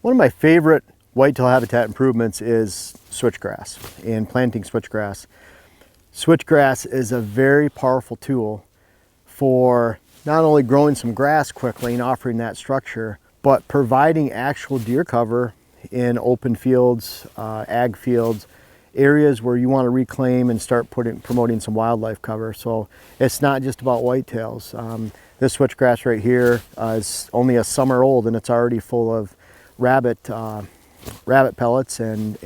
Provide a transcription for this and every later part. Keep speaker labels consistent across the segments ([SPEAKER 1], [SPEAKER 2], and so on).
[SPEAKER 1] One of my favorite whitetail habitat improvements is switchgrass and planting switchgrass. Switchgrass is a very powerful tool for not only growing some grass quickly and offering that structure, but providing actual deer cover in open fields, ag fields, areas where you want to reclaim and start promoting some wildlife cover. So it's not just about whitetails. This switchgrass right here is only a summer old, and it's already full of rabbit pellets, and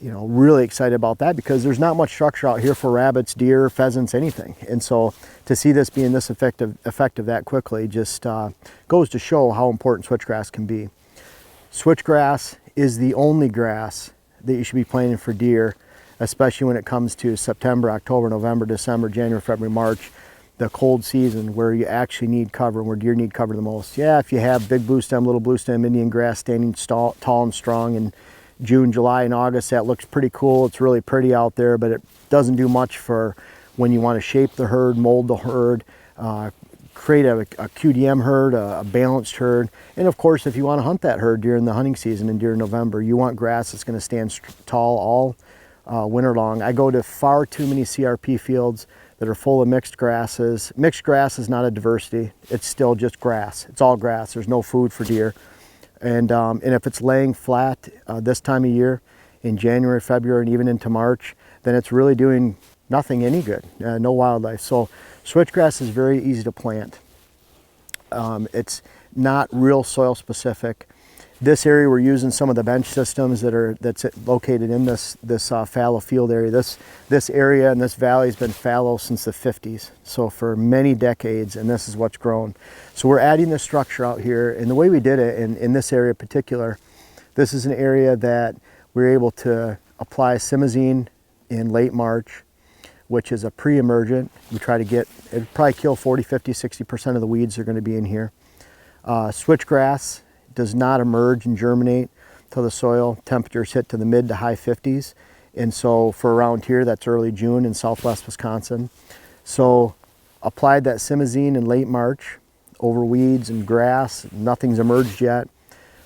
[SPEAKER 1] you know, really excited about that because there's not much structure out here for rabbits, deer, pheasants, anything. And so to see this being this effective that quickly just goes to show how important switchgrass can be. Switchgrass is the only grass that you should be planting for deer, especially when it comes to September, October, November, December, January, February, March, the cold season where you actually need cover, where deer need cover the most. Yeah, if you have big blue stem, little blue stem, Indian grass standing tall and strong in June, July, and August, that looks pretty cool. It's really pretty out there, but it doesn't do much for when you want to shape the herd, mold the herd, create a QDM herd, a balanced herd. And of course, if you want to hunt that herd during the hunting season and during November, you want grass that's going to stand tall all winter long. I go to far too many CRP fields that are full of mixed grasses. Mixed grass is not a diversity. It's still just grass. It's all grass. There's no food for deer. And if it's laying flat this time of year, in January, February, and even into March, then it's really doing nothing any good, no wildlife. So switchgrass is very easy to plant. It's not real soil specific. This area, we're using some of the bench systems that's located in this fallow field area. This area and this valley has been fallow since the 50s, so for many decades, and this is what's grown. So we're adding this structure out here, and the way we did it in this area in particular, this is an area that we're able to apply simazine in late March, which is a pre-emergent. We try to get, it'd probably kill 40, 50, 60% of the weeds that are going to be in here. Switchgrass does not emerge and germinate till the soil temperatures hit to the mid to high 50s. And so for around here, that's early June in southwest Wisconsin. So applied that simazine in late March over weeds and grass. Nothing's emerged yet.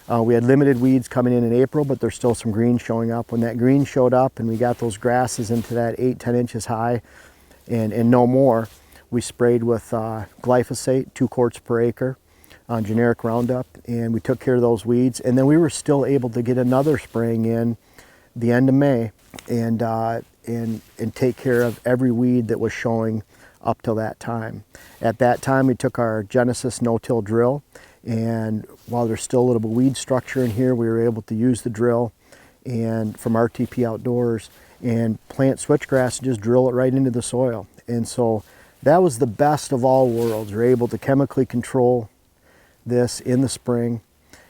[SPEAKER 1] We had limited weeds coming in April, but there's still some green showing up. When that green showed up and we got those grasses into that 8-10 inches high and no more, we sprayed with glyphosate, 2 quarts per acre on generic Roundup, and we took care of those weeds. And then we were still able to get another spraying in the end of May and take care of every weed that was showing up till that time. At that time, we took our Genesis no-till drill, and while there's still a little bit of weed structure in here, we were able to use the drill and from RTP Outdoors and plant switchgrass and just drill it right into the soil. And so that was the best of all worlds. We're able to chemically control this in the spring,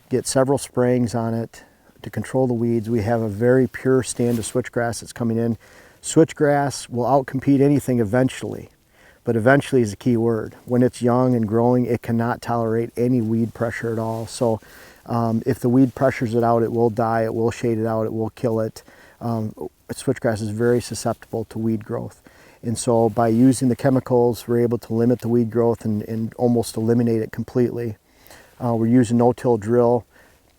[SPEAKER 1] get several sprayings on it to control the weeds. We have a very pure stand of switchgrass that's coming in. Switchgrass will outcompete anything eventually, but eventually is a key word. When it's young and growing, it cannot tolerate any weed pressure at all. So if the weed pressures it out, it will die, it will shade it out, it will kill it. Switchgrass is very susceptible to weed growth. And so by using the chemicals, we're able to limit the weed growth and almost eliminate it completely. We're using no-till drill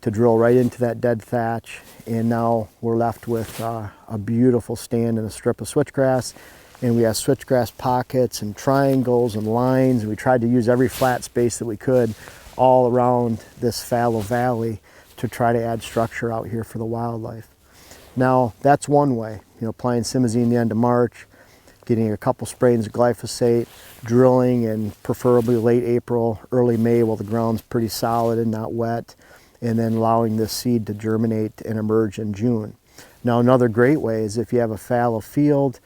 [SPEAKER 1] to drill right into that dead thatch, and now we're left with a beautiful stand and a strip of switchgrass. And we have switchgrass pockets and triangles and lines, and we tried to use every flat space that we could all around this fallow valley to try to add structure out here for the wildlife. Now, that's one way, applying simazine the end of March, getting a couple sprayings of glyphosate, drilling in preferably late April, early May while the ground's pretty solid and not wet, and then allowing this seed to germinate and emerge in June. Now, another great way is if you have a fallow field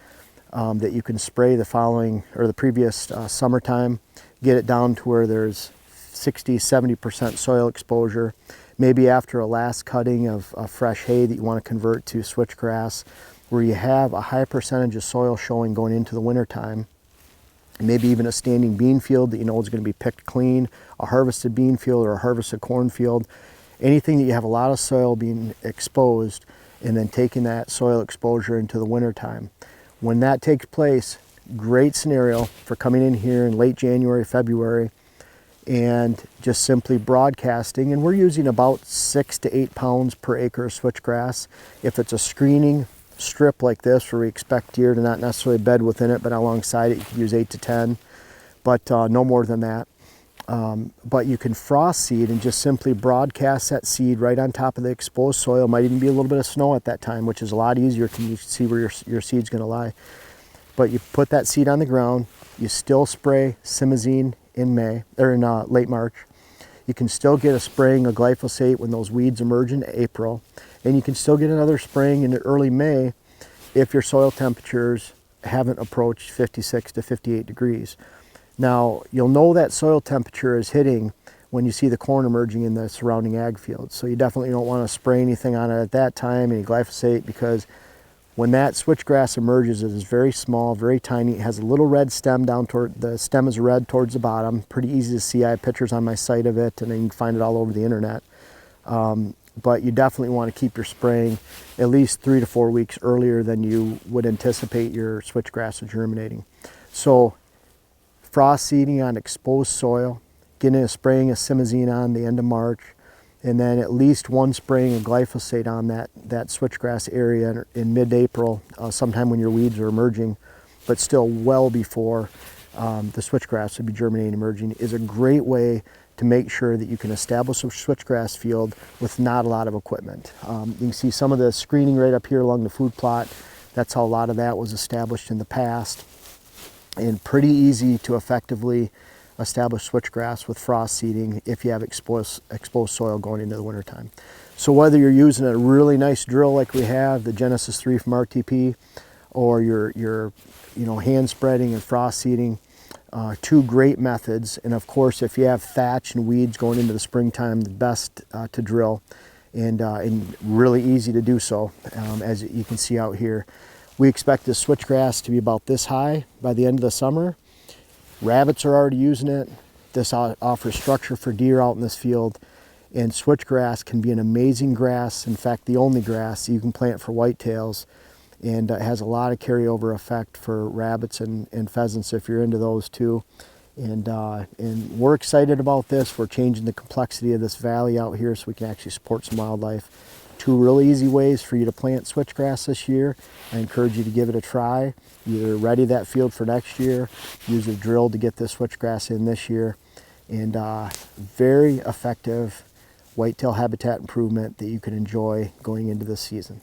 [SPEAKER 1] that you can spray the following or the previous summertime, get it down to where there's 60-70% soil exposure. Maybe after a last cutting of fresh hay that you want to convert to switchgrass, where you have a high percentage of soil showing going into the wintertime, maybe even a standing bean field that you know is going to be picked clean, a harvested bean field or a harvested corn field, anything that you have a lot of soil being exposed, and then taking that soil exposure into the wintertime. When that takes place, great scenario for coming in here in late January, February, and just simply broadcasting. And we're using about 6 to 8 pounds per acre of switchgrass. If it's a screening strip like this where we expect deer to not necessarily bed within it, but alongside it, you can use 8 to 10, but no more than that. But you can frost seed and just simply broadcast that seed right on top of the exposed soil. Might even be a little bit of snow at that time, which is a lot easier. You see where your seed's going to lie. But you put that seed on the ground. You still spray simazine in May or in late March. You can still get a spraying of glyphosate when those weeds emerge in April, and you can still get another spraying in early May if your soil temperatures haven't approached 56 to 58 degrees. Now, you'll know that soil temperature is hitting when you see the corn emerging in the surrounding ag fields. So you definitely don't want to spray anything on it at that time, any glyphosate, because when that switchgrass emerges, it is very small, very tiny. It has a little red stem down toward, the stem is red towards the bottom. Pretty easy to see. I have pictures on my site of it, and then you can find it all over the internet. But you definitely want to keep your spraying at least 3 to 4 weeks earlier than you would anticipate your switchgrass germinating. So frost seeding on exposed soil, getting a spraying of simazine on the end of March, and then at least one spraying of glyphosate on that switchgrass area in mid-April, sometime when your weeds are emerging, but still well before the switchgrass would be germinating, emerging, is a great way to make sure that you can establish a switchgrass field with not a lot of equipment. You can see some of the screening right up here along the food plot. That's how a lot of that was established in the past. And pretty easy to effectively establish switchgrass with frost seeding if you have exposed soil going into the wintertime. So whether you're using a really nice drill like we have, the Genesis 3 from RTP, or you're hand spreading and frost seeding, two great methods. And of course, if you have thatch and weeds going into the springtime, the best to drill, and really easy to do so, as you can see out here. We expect this switchgrass to be about this high by the end of the summer. Rabbits are already using it. This offers structure for deer out in this field. And switchgrass can be an amazing grass. In fact, the only grass you can plant for whitetails. And it has a lot of carryover effect for rabbits and pheasants if you're into those too. And we're excited about this. We're changing the complexity of this valley out here so we can actually support some wildlife. Two really easy ways for you to plant switchgrass this year. I encourage you to give it a try. Either ready that field for next year, use a drill to get this switchgrass in this year, and very effective whitetail habitat improvement that you can enjoy going into this season.